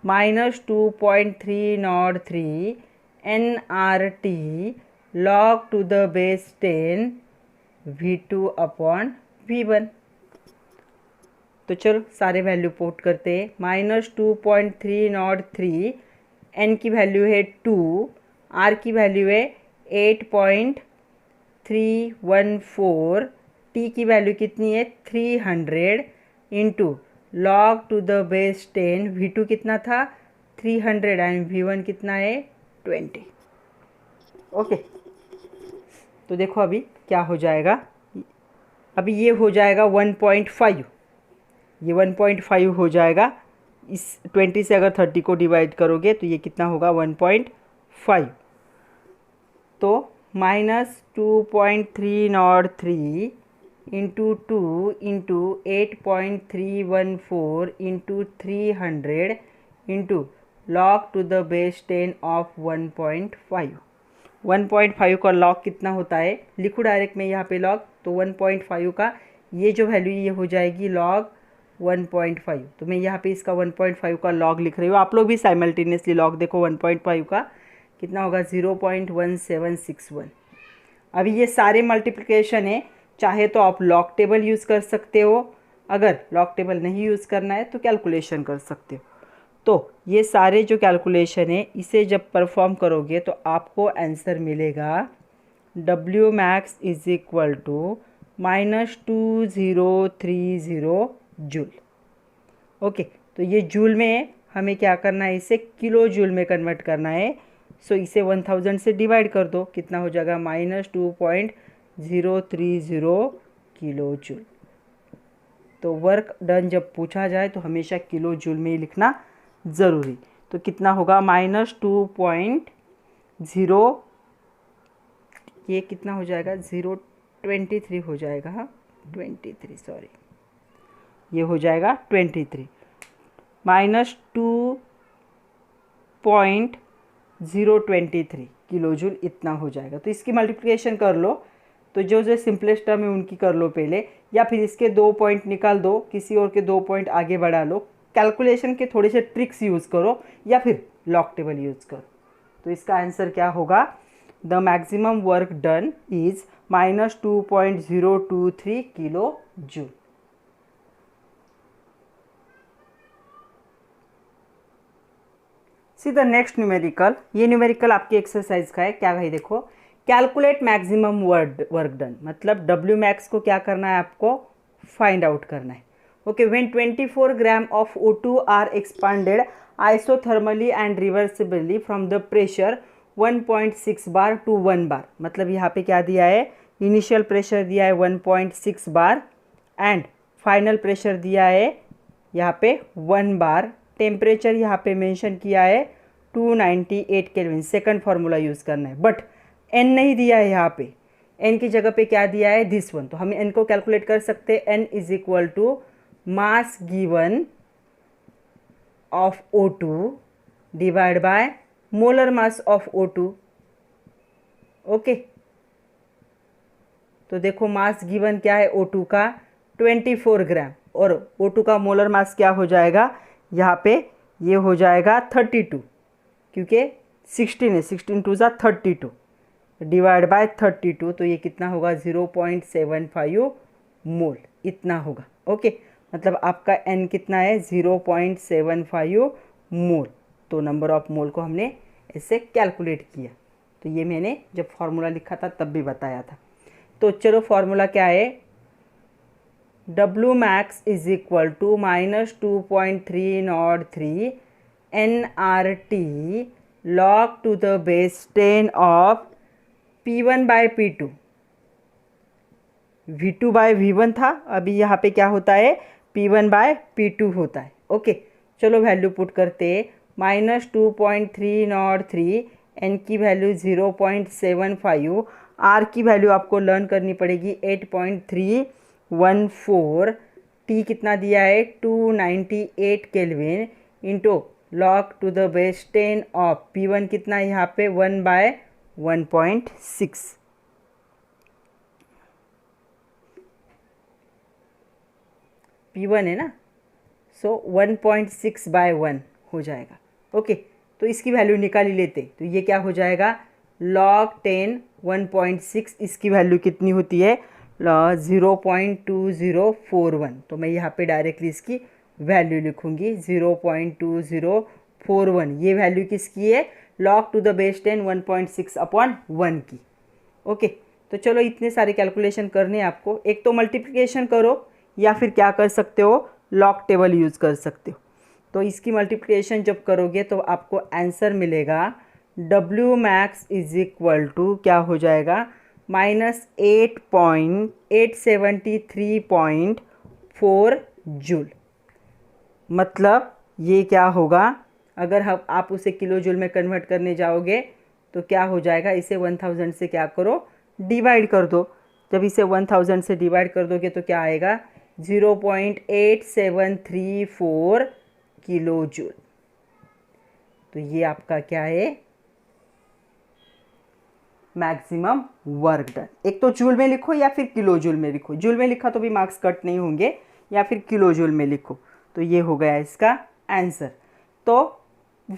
-2.303 nRT log to the base 10 V2 upon V1। तो चलो सारे वैल्यू पुट करते हैं। -2.303, n की वैल्यू है 2, r की वैल्यू है 8.314, t की वैल्यू कितनी है 300 into log to the base 10, V2 कितना था 300 एंड V1 कितना है 20। ओके, तो देखो अभी क्या हो जाएगा, अभी ये हो जाएगा 1.5, ये 1.5 हो जाएगा। इस 20 से अगर 30 को डिवाइड करोगे तो ये कितना होगा 1.5। तो -2.303 into 2 into 8.314 into 300 into log to the base 10 of 1.5। 1.5 का लॉग कितना होता है, लिखो डायरेक्ट में यहाँ पे लॉग। तो 1.5 का ये जो वैल्यू ये हो जाएगी लॉग 1.5। तो मैं यहाँ पे इसका 1.5 का लॉग लिख रही हूँ, आप लोग भी साइमल्टेनियसली लॉग देखो। 1.5 का कितना होगा 0.1761। अभी ये सारे मल्टीप्लिकेशन है, चाहे तो आप लॉग टेबल यूज़ कर सकते हो, अगर लॉग टेबल नहीं यूज़ करना है तो कैलकुलेशन कर सकते हो। तो ये सारे जो कैलकुलेशन है इसे जब परफॉर्म करोगे तो आपको आंसर मिलेगा Wmax is equal to -2030 joule. Okay, तो ये जूल में हमें क्या करना है, इसे किलो जूल में कन्वर्ट करना है। सो इसे 1000 से डिवाइड कर दो, कितना हो जाएगा -2.030 किलो जूल। तो वर्क डन जब पूछा जाए तो हमेशा किलो जूल में ही लिखना ज़रूरी। तो कितना होगा -2.0, ये कितना हो जाएगा 0.23 हो जाएगा, हाँ 23, सॉरी ये हो जाएगा 23 -2.030 023 किलो जूल इतना हो जाएगा। तो इसकी मल्टीप्लिकेशन कर लो, तो जो जो सिंपलेस्ट टर्म है उनकी कर लो पहले, या फिर इसके 2 पॉइंट निकाल दो, किसी और के 2 पॉइंट आगे बढ़ा लो, कैलकुलेशन के थोड़े से ट्रिक्स यूज़ करो या फिर लॉग टेबल यूज़ करो। तो इसका आंसर क्या होगा, the maximum work done is -2.023 kilo joule. See the next numerical, ये न्यूमेरिकल आपकी एक्सरसाइज का है। क्या भाई देखो, कैलकुलेट मैक्सिमम वर्क डन, मतलब डब्ल्यू मैक्स को क्या करना है, आपको फाइंड आउट करना है। Okay, when 24 gram of O2 are expanded isothermally and reversibly from the pressure 1.6 bar to 1 bar, मतलब यहाँ पे क्या दिया है, इनिशियल प्रेशर दिया है 1.6 बार एंड फाइनल प्रेशर दिया है यहाँ पे 1 बार। टेम्परेचर यहाँ पे मेंशन किया है 298 केल्विन, सेकंड फार्मूला यूज़ करना है, बट एन नहीं दिया है यहाँ पे, एन की जगह पे क्या दिया है, दिस वन। तो हम एन को कैलकुलेट कर सकते हैं, n is equal to mass given of O2 divide by molar mass of O2। Okay, तो देखो मास गिवन क्या है O2 का 24 ग्राम, और O2 का मोलर मास क्या हो जाएगा, यहाँ पे ये हो जाएगा 32, क्योंकि 16 है, 16 टू ज़ा 32 डिवाइड बाय 32, तो ये कितना होगा 0.75 मोल इतना होगा। ओके, मतलब आपका n कितना है 0.75 मोल। तो नंबर ऑफ मोल को हमने ऐसे कैलकुलेट किया। तो ये मैंने जब फार्मूला लिखा था तब भी बताया था। तो चलो फार्मूला क्या है, W max is equal to -2.303 nRT log to the base 10 of P1 by P2। V2 by V1 था, अभी यहाँ पे क्या होता है, P1 by P2 होता है। ओके, चलो वैल्यू पुट करते हैं, -2.303, n की वैल्यू 0.75, r की वैल्यू आपको लर्न करनी पड़ेगी 8.314, T कितना दिया है 298 kelvin into log to the base 10 of P1 कितना है यहाँ पे 1/1.6। P1 है ना, सो 1.6/1 हो जाएगा। ओके, तो इसकी वैल्यू निकाल ही लेते, तो ये क्या हो जाएगा, log 10 1.6, इसकी वैल्यू कितनी होती है 0.2041। तो मैं यहाँ पे डायरेक्टली इसकी वैल्यू लिखूँगी 0.2041। ये वैल्यू किसकी है, log टू द बेस 10 1.6/1 की। ओके, तो चलो इतने सारे कैलकुलेशन करने हैं आपको। एक तो मल्टीप्लिकेशन करो या फिर क्या कर सकते हो, लॉग टेबल यूज़ कर सकते हो। तो इसकी मल्टीप्लिकेशन जब करोगे तो आपको आंसर मिलेगा W max is equal to क्या हो जाएगा, -873.4 जूल। मतलब ये क्या होगा, अगर आप उसे किलो जूल में कन्वर्ट करने जाओगे तो क्या हो जाएगा, इसे 1000 से क्या करो, डिवाइड कर दो। जब इसे 1000 से डिवाइड कर दोगे तो क्या आएगा 0.8734 किलो जूल। तो ये आपका क्या है, मैक्सिमम वर्क डन। एक तो जूल में लिखो या फिर किलो जूल में लिखो, जूल में लिखा तो भी मार्क्स कट नहीं होंगे, या फिर किलो जूल में लिखो। तो ये हो गया इसका आंसर। तो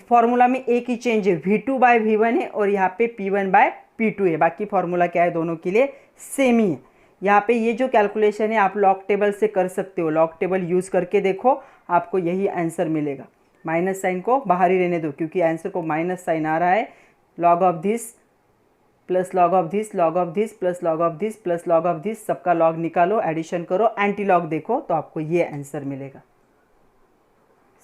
फॉर्मूला में एक ही चेंज है, V2 बाय V1 है और यहाँ पे P1 बाय P2 है, बाकी फॉर्मूला क्या है, दोनों के लिए सेम ही है। यहाँ पे ये जो कैलकुलेशन है आप लॉग टेबल से कर सकते हो, लॉग टेबल यूज़ करके देखो, आपको यही आंसर मिलेगा। माइनस साइन को बाहर ही रहने दो, क्योंकि आंसर को माइनस साइन आ रहा है। Log of this plus log of this, log of this plus log of this plus log of this, सबका लॉग निकालो, एडिशन करो, एंटी लॉग देखो, तो आपको ये आंसर मिलेगा।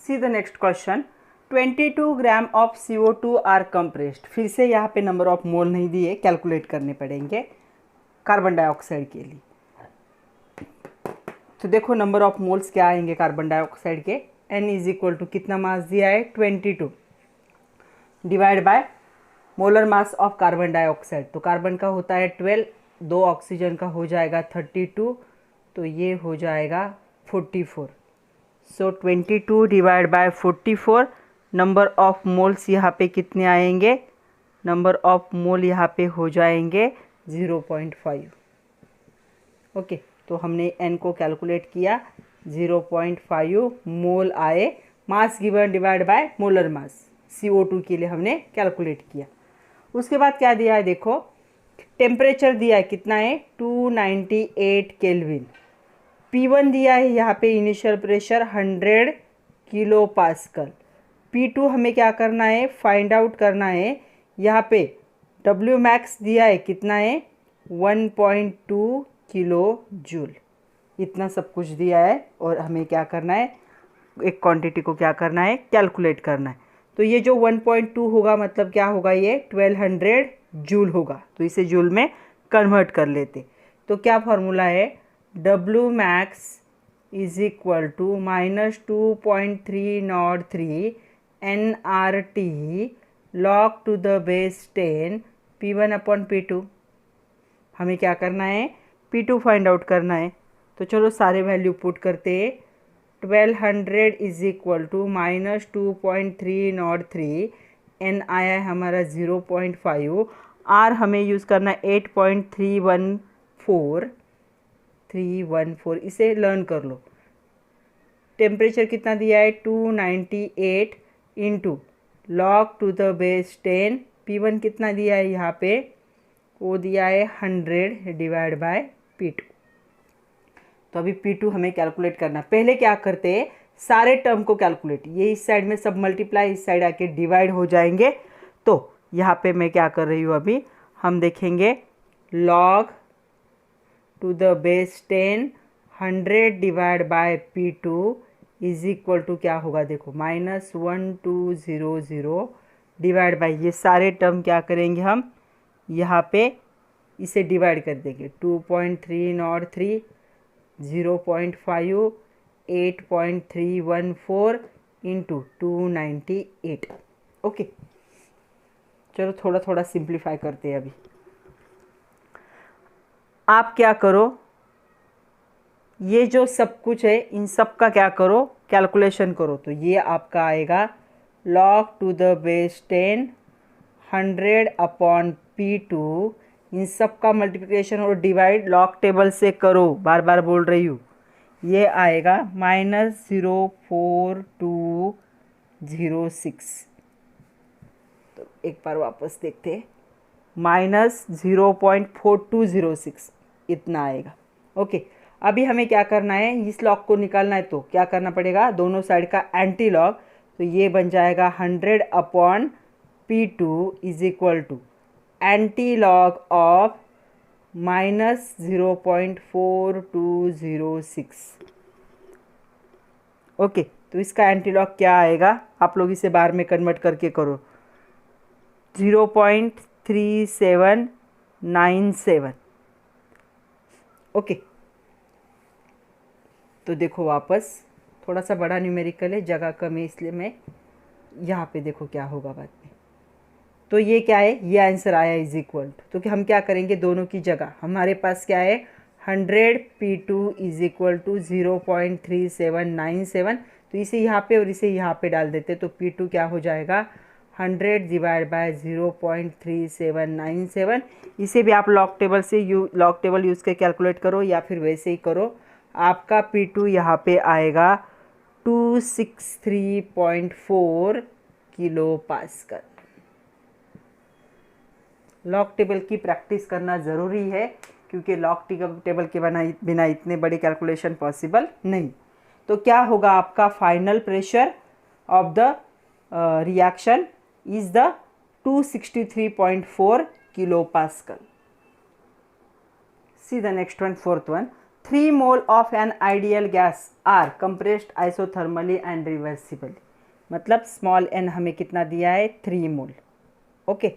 See the next question, 22 gram of CO2 are compressed. फिर से यहाँ पे नंबर ऑफ मोल नहीं दिए, कैलकुलेट करने पड़ेंगे कार्बन डाइऑक्साइड के लिए। तो देखो नंबर ऑफ मोल्स क्या आएंगे कार्बन डाइऑक्साइड के, N इज इक्वल टू कितना मास दिया है 22 divide by molar mass of carbon dioxide. तो कार्बन का होता है 12, 2 ऑक्सीजन का हो जाएगा 32, तो ये हो जाएगा 44। सो 22 divide by 44, number of moles यहाँ पे कितने आएंगे, नंबर ऑफ मोल यहाँ पे हो जाएंगे 0.5। ओके, तो हमने n को कैलकुलेट किया, 0.5 मोल आए। Mass given divide by molar mass CO2 के लिए हमने कैलकुलेट किया। उसके बाद क्या दिया है देखो, टेम्परेचर दिया है कितना है 298 केल्विन। P1 दिया है यहाँ पे initial pressure 100 kilo pascal. P2 हमें क्या करना है, फाइंड आउट करना है। यहाँ पे W मैक्स दिया है कितना है 1.2 किलो जूल। इतना सब कुछ दिया है और हमें क्या करना है, एक क्वांटिटी को क्या करना है, कैलकुलेट करना है। तो ये जो 1.2 होगा मतलब क्या होगा, ये 1200 जूल होगा। तो इसे जूल में कन्वर्ट कर लेते। तो क्या फॉर्मूला है, W max is equal to -2.303 nRT log to the base 10 P1 upon P2। हमें क्या करना है, P2 फाइंड आउट करना है। तो चलो सारे वैल्यू पुट करते हैं। 1200 इज इक्वल टू -2.303, n आया है हमारा 0.5, r हमें यूज़ करना है 8.314, इसे लर्न कर लो। टेम्परेचर कितना दिया है 298 into log to the base 10, P1 कितना दिया है यहाँ पे, वो दिया है 100 डिवाइड बाय P2। तो अभी P2 हमें कैलकुलेट करना। पहले क्या करते हैं, सारे टर्म को कैलकुलेट, ये इस साइड में सब मल्टीप्लाई, इस साइड आके डिवाइड हो जाएंगे। तो यहाँ पे मैं क्या कर रही हूँ, अभी हम देखेंगे log to the base 10 100 divide by P2 is equal to क्या होगा देखो, -1200 डिवाइड बाय, ये सारे टर्म क्या करेंगे हम यहाँ पे इसे डिवाइड कर देंगे। 2.303, 0.5, 8.314 इंटू 298। ओके, चलो थोड़ा थोड़ा सिंप्लीफाई करते हैं। अभी आप क्या करो, ये जो सब कुछ है इन सब का क्या करो, कैलकुलेशन करो। तो ये आपका आएगा log to the base 10 100 upon P2, इन सब का मल्टीप्लिकेशन और डिवाइड लॉग टेबल से करो, बार बार बोल रही हूँ। ये आएगा -04206। तो एक बार वापस देखते हैं, -0.4206 इतना आएगा। ओके, अभी हमें क्या करना है, इस लॉग को निकालना है। तो क्या करना पड़ेगा, दोनों साइड का एंटी लॉग। तो ये बन जाएगा 100 upon P2 is equal to anti log of -0.4206। Okay, तो इसका एंटी लॉग क्या आएगा, आप लोग इसे बार में कन्वर्ट करके करो, 0.3797। ओके, तो देखो वापस, थोड़ा सा बड़ा न्यूमेरिकल है, जगह कम है इसलिए मैं यहाँ पे देखो क्या होगा बाद में। तो ये क्या है, ये आंसर आया इज इक्वल टू। तो कि हम क्या करेंगे, दोनों की जगह हमारे पास क्या है 100 P2 इज इक्वल टू 0.3797। तो इसे यहाँ पे और इसे यहाँ पे डाल देते। तो P2 क्या हो जाएगा 100 डिवाइड बाय 0.3797। इसे भी आप लॉग टेबल से लॉग टेबल यूज़ कर कैलकुलेट करो या फिर वैसे ही करो। आपका P2 यहाँ पे आएगा 263.4 किलो पास्कल। लॉग टेबल की प्रैक्टिस करना ज़रूरी है, क्योंकि लॉग टेबल के बिना इतने बड़े कैलकुलेशन पॉसिबल नहीं। तो क्या होगा, आपका final pressure of the reaction is the 263.4 kilo pascal. See the next one, fourth one. 3 mole of an ideal gas are compressed isothermally and reversibly. मतलब स्मॉल n हमें कितना दिया है 3 mole. Okay,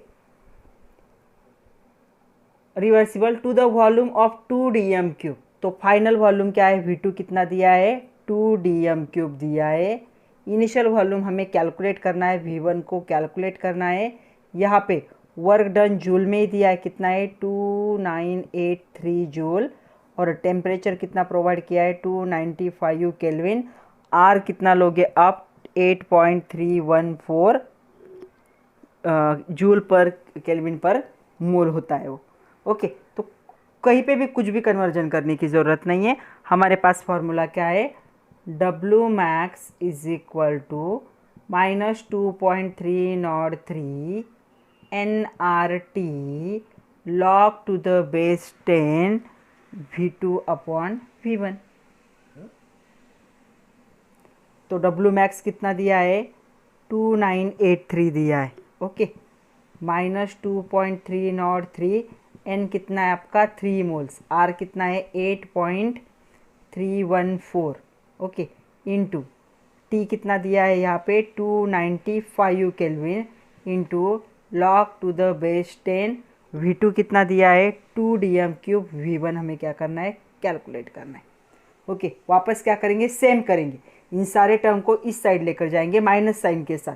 reversible to the volume of 2 dm³ तो final volume क्या है, V2 कितना दिया है 2 dm³ दिया है। इनिशियल वॉल्यूम हमें कैलकुलेट करना है, V1 को कैलकुलेट करना है। यहाँ पे वर्क डन जूल में ही दिया है, कितना है 2983 जूल। और टेम्परेचर कितना प्रोवाइड किया है 295 केल्विन। आर कितना लोगे आप 8.314 जूल पर केल्विन पर मोल होता है वो। ओके, तो कहीं पे भी कुछ भी कन्वर्जन करने की ज़रूरत नहीं है। हमारे पास फॉर्मूला क्या है, W max is equal to -2.303 NRT log to the base 10 V2 upon V1। तो डब्ल्यू मैक्स कितना दिया है, 2983 दिया है। ओके, -2.303, एन कितना है आपका 3 मोल्स, आर कितना है 8.314। ओके, इंटू टी कितना दिया है यहाँ पे 295 kelvin into log to the base 10। V2 कितना दिया है 2 DM³ V1 हमें क्या करना है, कैलकुलेट करना है। ओके, वापस क्या करेंगे, सेम करेंगे, इन सारे टर्म को इस साइड लेकर जाएंगे माइनस साइन के साथ।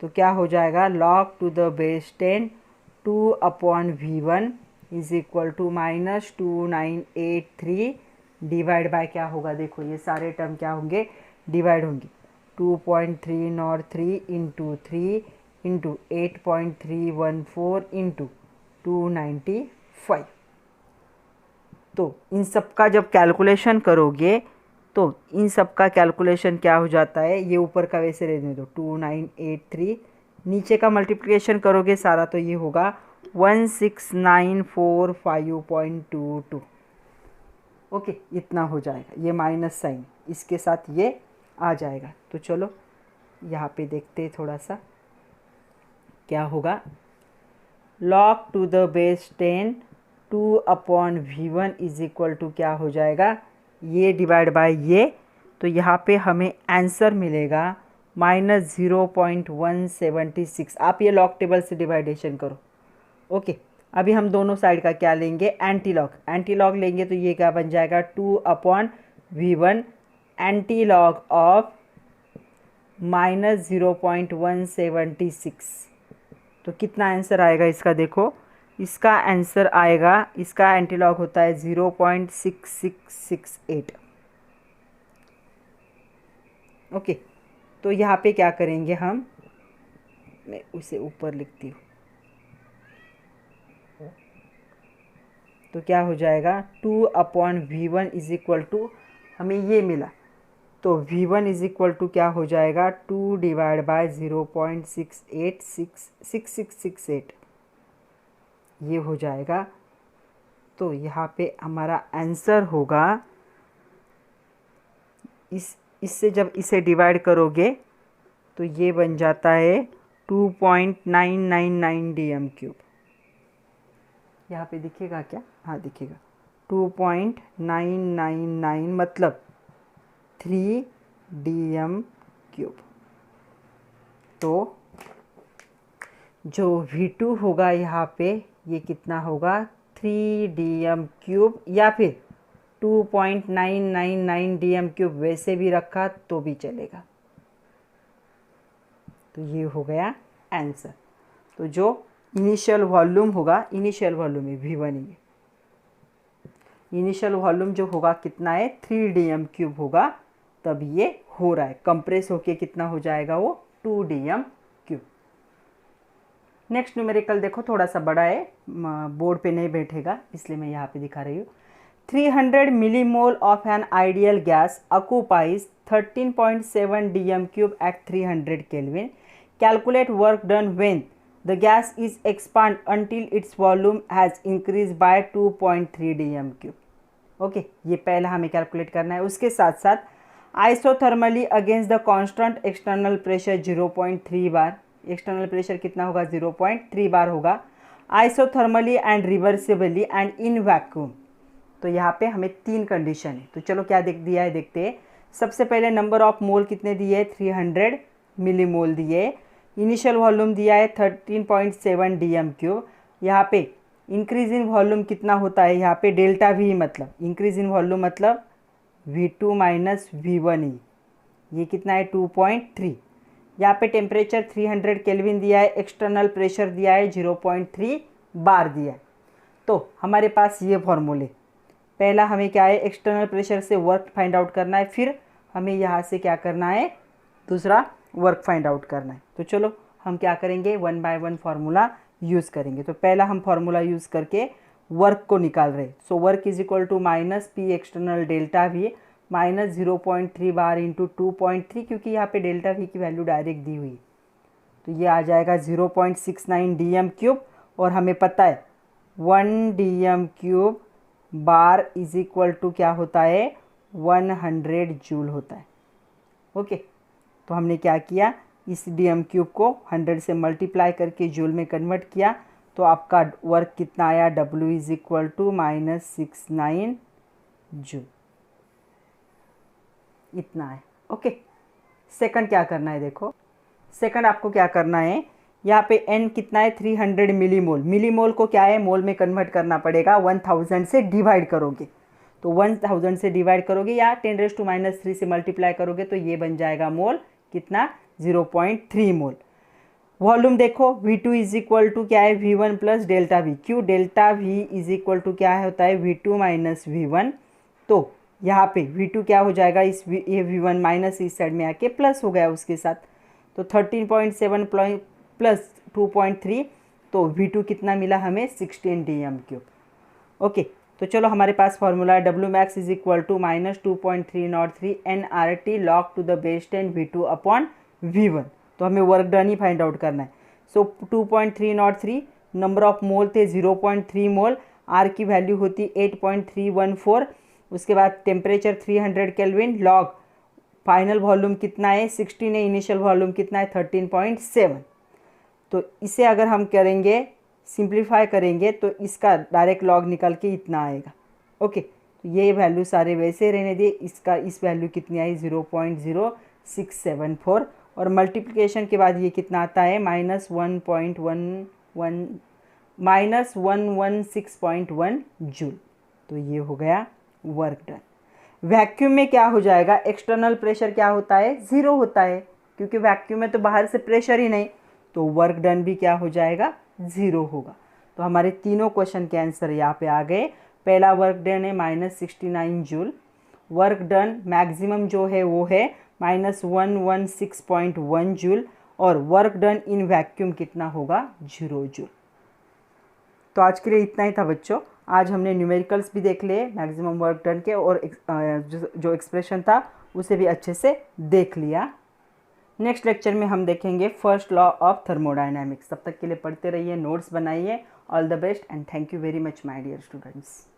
तो क्या हो जाएगा, log to the base 10 2/V1 is equal to -2983 divide by क्या होगा, देखो ये सारे टर्म क्या होंगे, डिवाइड होंगे। 2.303 इंटू 3 इंटू 8.314 इंटू 295। तो इन सब का जब कैलकुलेशन करोगे तो इन सब का कैलकुलेशन क्या हो जाता है, ये ऊपर का वैसे रहने दो 2983, नीचे का मल्टीप्लिकेशन करोगे सारा तो ये होगा 16945.22। ओके, इतना हो जाएगा, ये माइनस साइन इसके साथ ये आ जाएगा। तो चलो यहाँ पे देखते हैं थोड़ा सा क्या होगा, log to the base 10 2/V1 is equal to क्या हो जाएगा, ये डिवाइड बाय ये, तो यहाँ पे हमें आंसर मिलेगा -0.176। आप ये लॉग टेबल से डिवाइडेशन करो। ओके, अभी हम दोनों साइड का क्या लेंगे, एंटी लॉग लेंगे, तो ये क्या बन जाएगा 2/V1 एंटी लॉग ऑफ -0.176। तो कितना आंसर आएगा इसका, देखो इसका आंसर आएगा, इसका एंटीलॉग होता है 0.6668। ओके, तो यहाँ पे क्या करेंगे हम, मैं उसे ऊपर लिखती हूँ, तो क्या हो जाएगा 2/V1 इज इक्वल टू, हमें ये मिला, तो V1 इज इक्वल टू क्या हो जाएगा 2 डिवाइड बाय 0.6668 ये हो जाएगा। तो यहाँ पे हमारा आंसर होगा, इससे जब इसे डिवाइड करोगे तो ये बन जाता है 2.999 DM³। यहाँ पे दिखेगा क्या, हाँ दिखेगा, 2.999 मतलब 3 DM³। तो जो V2 होगा यहाँ पे ये कितना होगा 3 DM³ या फिर 2.999 DM³ वैसे भी रखा तो भी चलेगा। तो ये हो गया आंसर। तो जो इनिशियल वॉल्यूम होगा, इनिशियल वॉल्यूम है V1 ही, इनिशियल वॉल्यूम जो होगा कितना है 3 DM³ होगा, तब ये हो रहा है, कंप्रेस होके कितना हो जाएगा वो 2 DM³। नेक्स्ट न्यूमेरिकल देखो, थोड़ा सा बड़ा है, बोर्ड पे नहीं बैठेगा इसलिए मैं यहाँ पे दिखा रही हूँ। 300 millimole of an ideal gas occupies 13.7 DM³ at 300 Kelvin. Calculate work done when the gas is expanded until its volume has increased by 2.3 DM³। Okay, ये पहला हमें कैलकुलेट करना है। उसके साथ साथ isothermally against the constant external pressure 0.3 bar, external pressure कितना होगा 0.3 बार होगा, isothermally and reversibly and in vacuum. तो यहाँ पे हमें 3 कंडीशन है। तो चलो क्या देख दिया है देखते हैं। सबसे पहले नंबर ऑफ मोल कितने दिए है 300 मिलीमोल दिए, इनिशियल वॉल्यूम दिया है 13.7 DM³। यहाँ पे इंक्रीज इन वॉल्यूम कितना होता है, यहाँ पे डेल्टा V मतलब इंक्रीज इन वॉल्यूम मतलब V2 माइनस V1 ही, ये कितना है 2.3। यहाँ पे टेम्परेचर 300 केल्विन दिया है, एक्सटर्नल प्रेशर दिया है 0.3 बार दिया है। तो हमारे पास ये फॉर्मूले, पहला हमें क्या है एक्सटर्नल प्रेशर से वर्क फाइंड आउट करना है, फिर हमें यहाँ से क्या करना है दूसरा वर्क फाइंड आउट करना है। तो चलो हम क्या करेंगे, 1 बाय 1 फार्मूला यूज़ करेंगे। तो पहला हम फार्मूला यूज़ करके वर्क को निकाल रहे। So work is equal to minus P external delta V minus 0.3 bar into 2.3, क्योंकि यहाँ पे डेल्टा वी की वैल्यू डायरेक्ट दी हुई, तो ये आ जाएगा 0.69 डी क्यूब। और हमें पता है 1 D cube bar is equal to क्या होता है, 100 जूल होता है। ओके, तो हमने क्या किया, इस डी क्यूब को 100 से मल्टीप्लाई करके जूल में कन्वर्ट किया, तो आपका वर्क कितना आया, W is equal to -69 joule, इतना है। ओके, सेकंड क्या करना है, देखो सेकंड आपको क्या करना है, यहाँ पे n कितना है, 300 मिलीमोल। मिलीमोल को क्या है, मोल में कन्वर्ट करना पड़ेगा, 1000 से डिवाइड करोगे, तो 1000 से डिवाइड करोगे या 10⁻³ से मल्टीप्लाई करोगे, तो ये बन जाएगा मोल कितना, 0.3 मोल। वॉल्यूम देखो, V2 इज इक्वल टू क्या है, V1 प्लस डेल्टा वी। क्यों, delta V is equal to क्या है होता है, V2 माइनस V1। तो यहाँ पे V2 क्या हो जाएगा, ये V1 माइनस इस साइड में आके प्लस हो गया उसके साथ, तो 13.7 प्लस 2.3, तो V2 कितना मिला हमें, 16 डी क्यूब। ओके, तो चलो हमारे पास फॉर्मूला है, W max is equal to -2.303 NRT log to the base 10 V2 upon V1। तो हमें वर्क डन ही फाइंड आउट करना है। सो 2.303, नंबर ऑफ मोल थे 0.3 मोल, आर की वैल्यू होती 8.314, उसके बाद temperature 300 kelvin, log final volume कितना है 16 है, इनिशियल वॉल्यूम कितना है 13.7। तो इसे अगर हम करेंगे, सिंप्लीफाई करेंगे, तो इसका डायरेक्ट लॉग निकल के इतना आएगा। ओके, तो ये वैल्यू सारे वैसे रहने दिए, इसका इस वैल्यू कितनी आई, 0.0674, और मल्टीप्लिकेशन के बाद ये कितना आता है, -116.1 जूल। तो ये हो गया वर्क डन। वैक्यूम में क्या हो जाएगा, एक्सटर्नल प्रेशर क्या होता है, 0 होता है, क्योंकि वैक्यूम में तो बाहर से प्रेशर ही नहीं, तो वर्क डन भी क्या हो जाएगा, 0 होगा। तो हमारे तीनों क्वेश्चन के आंसर यहाँ पे आ गए। पहला वर्क डन है -69 जूल, वर्क डन मैक्सिमम जो है वो है -116.1 जूल, और वर्क डन इन वैक्यूम कितना होगा, 0 जूल। तो आज के लिए इतना ही था बच्चों। आज हमने न्यूमेरिकल्स भी देख लिए मैक्सिमम वर्क डन के, और जो एक्सप्रेशन था उसे भी अच्छे से देख लिया। नेक्स्ट लेक्चर में हम देखेंगे फर्स्ट लॉ ऑफ थर्मोडायनामिक्स। तब तक के लिए पढ़ते रहिए, नोट्स बनाइए। All the best and thank you very much my dear students.